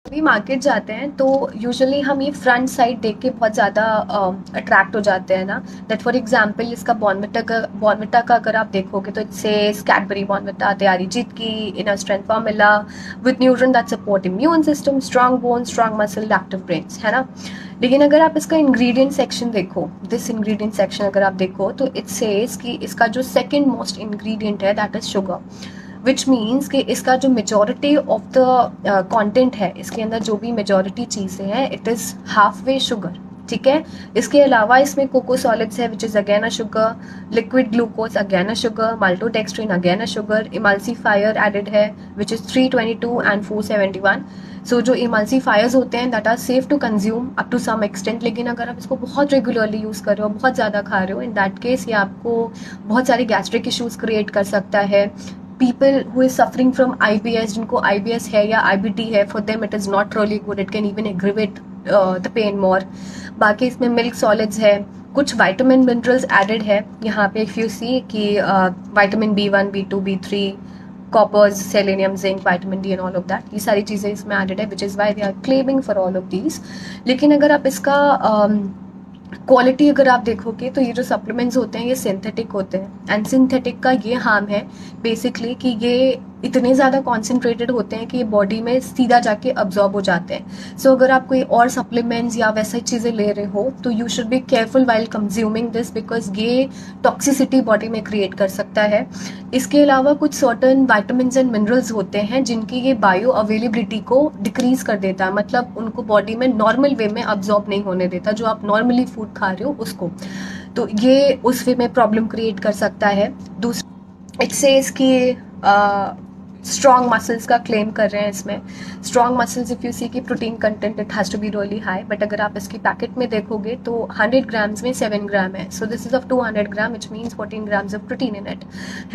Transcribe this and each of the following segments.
भी मार्केट जाते हैं तो यूजुअली हम ये फ्रंट साइड देख के बहुत ज़्यादा अट्रैक्ट हो जाते हैं ना, दैट फॉर एग्जांपल इसका बॉर्नविटा का अगर आप देखोगे तो इट्स सेज कैडबरी बॉर्नविटा तैयारी जीत की inner strength formula with nutrients that support immune system strong bone strong muscle active brains, है ना। लेकिन अगर आप इसका इंग्रेडिएंट सेक्शन देखो, दिस इंग्रेडिएंट सेक्शन अगर आप देखो तो इट सेज कि इसका जो सेकंड मोस्ट इंग्रेडिएंट है that is sugar, which means कि इसका जो मेजॉरिटी ऑफ द कंटेंट है, इसके अंदर जो भी मेजॉरिटी चीज़ें हैं it is half way sugar, ठीक है। इसके अलावा इसमें कोको सॉलिड्स है which is again a sugar, liquid glucose again a sugar, maltodextrin again a sugar, emulsifier added है विच इज़ 322 एंड 471। सो जो इमल्सीफायर्स होते हैं that are safe to consume up to some extent, लेकिन अगर आप इसको बहुत रेगुलरली यूज़ कर रहे हो, बहुत ज़्यादा खा रहे हो, इन दैट केस ये आपको बहुत सारे गैस्ट्रिक इश्यूज़ क्रिएट कर सकता है। People who is suffering from IBS, जिनको IBS है या IBD है, for them it is not really good, it can even aggravate the pain more. बाकी इसमें मिल्क सॉलिड्स है, कुछ वाइटामिन मिनरल्स एडेड है यहाँ पे, इफ़ यू सी कि vitamin B1 B2 B3 coppers selenium zinc vitamin D and all of that, ये सारी चीज़ें इसमें एडेड है which is why they are claiming for all of these. लेकिन अगर आप इसका क्वालिटी अगर आप देखोगे तो ये जो सप्लीमेंट्स होते हैं ये सिंथेटिक होते हैं, एंड सिंथेटिक का ये हार्म है बेसिकली कि ये इतने ज़्यादा कॉन्सेंट्रेटेड होते हैं कि ये बॉडी में सीधा जाके अब्जॉर्ब हो जाते हैं। सो अगर आप कोई और सप्लीमेंट्स या वैसी चीज़ें ले रहे हो तो you should be careful while consuming this, because ये टॉक्सिसिटी बॉडी में क्रिएट कर सकता है। इसके अलावा कुछ सर्टन वाइटामिन एंड मिनरल्स होते हैं जिनकी ये बायो अवेलेबिलिटी को डिक्रीज कर देता है, मतलब उनको बॉडी में नॉर्मल वे में अब्जॉर्ब नहीं होने देता, जो आप नॉर्मली फूड खा रहे हो उसको, तो ये उस वे में प्रॉब्लम क्रिएट कर सकता है। दूसरा इट सेज कि स्ट्रॉन्ग मसल्स का क्लेम कर रहे हैं इसमें। Strong muscles if you see की protein content it has to be really high, but अगर आप इसकी पैकेट में देखोगे तो 100 ग्राम्स में 7 ग्राम है, so this is of 200 gram which means 14 grams of protein in it,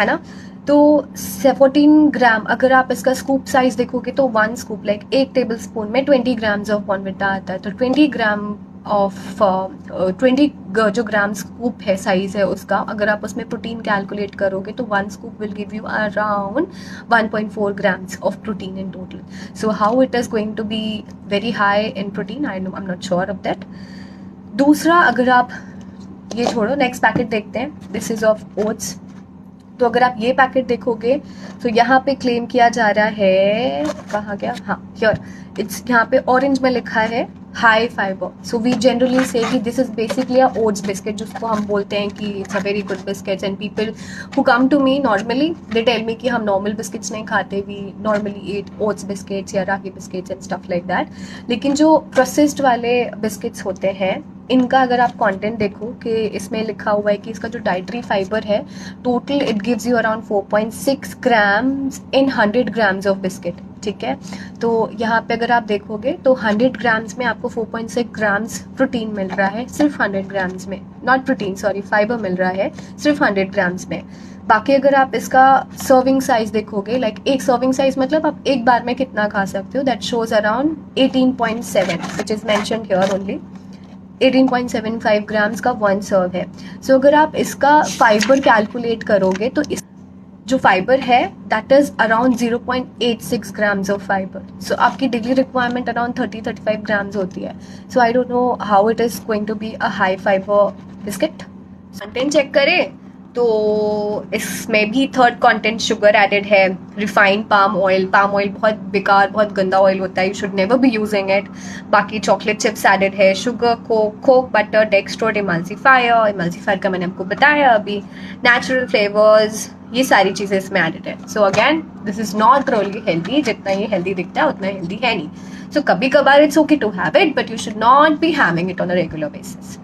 है ना। तो 14 ग्राम अगर आप इसका स्कूप साइज देखोगे तो 1 स्कूप लाइक 1 टेबल स्पून में 20 ग्राम्स ऑफ बॉर्नविटा आता है, तो 20 ग्राम ऑफ 20 जो ग्राम स्कूप है साइज है उसका, अगर आप उसमें प्रोटीन कैलकुलेट करोगे तो 1 scoop will give you around 1.4 grams of protein in total. So how it is going to be very high in protein, I'm not sure of that. दूसरा अगर आप ये छोड़ो, नेक्स्ट पैकेट देखते हैं, दिस इज ऑफ ओट्स। तो अगर आप ये पैकेट देखोगे तो यहाँ पे क्लेम किया जा रहा है, कहाँ गया, हाँ हियर, इट्स यहाँ पे ऑरेंज में लिखा है high fibre. So we generally say कि this is basically a oats biscuit, जिसको हम बोलते हैं कि it's a very good biscuits, and people who come to me normally they tell me कि हम नॉर्मल बिस्किट्स नहीं खाते, we normally eat oats biscuits या ragi biscuits and stuff like that. लेकिन जो प्रोसेस्ड वाले बिस्किट्स होते हैं इनका अगर आप कंटेंट देखो कि इसमें लिखा हुआ है कि इसका जो डाइटरी फाइबर है total it gives you around 4.6 grams in 100 grams of biscuit, ठीक है। तो यहाँ पे अगर आप देखोगे तो 100 ग्राम्स में आपको 4.6 ग्राम्स प्रोटीन मिल रहा है, सिर्फ 100 ग्राम्स में, नॉट प्रोटीन सॉरी फाइबर मिल रहा है सिर्फ 100 ग्राम्स में। बाकी अगर आप इसका सर्विंग साइज देखोगे, लाइक एक सर्विंग साइज मतलब आप एक बार में कितना खा सकते हो, that shows around 18.7 which is mentioned here only. 18.75 grams का 1 सर्व है। सो अगर आप इसका फाइबर कैलकुलेट करोगे तो इस जो फाइबर है that is around 0.86 grams of fibre. So आपकी डेली रिक्वायरमेंट अराउंड 30-35 ग्राम्स होती है। So I don't know how it is going to be a high fibre biscuit. Content check करें तो इसमें भी थर्ड कंटेंट शुगर एडेड है, refined palm oil बहुत बेकार बहुत गंदा ऑयल होता है, you should never be using it. बाकी चॉकलेट चिप्स एडेड है, शुगर कोक बटर डेक्सट्रोड इमल्सीफायर का मैंने आपको बताया अभी, नेचुरल फ्लेवर्स, ये सारी चीज़ें इसमें एडेड है। So again this is not really healthy, जितना ये हेल्दी दिखता है उतना हेल्दी है नहीं। सो कभी कभार it's okay to have it, but you should not be having it on a regular basis.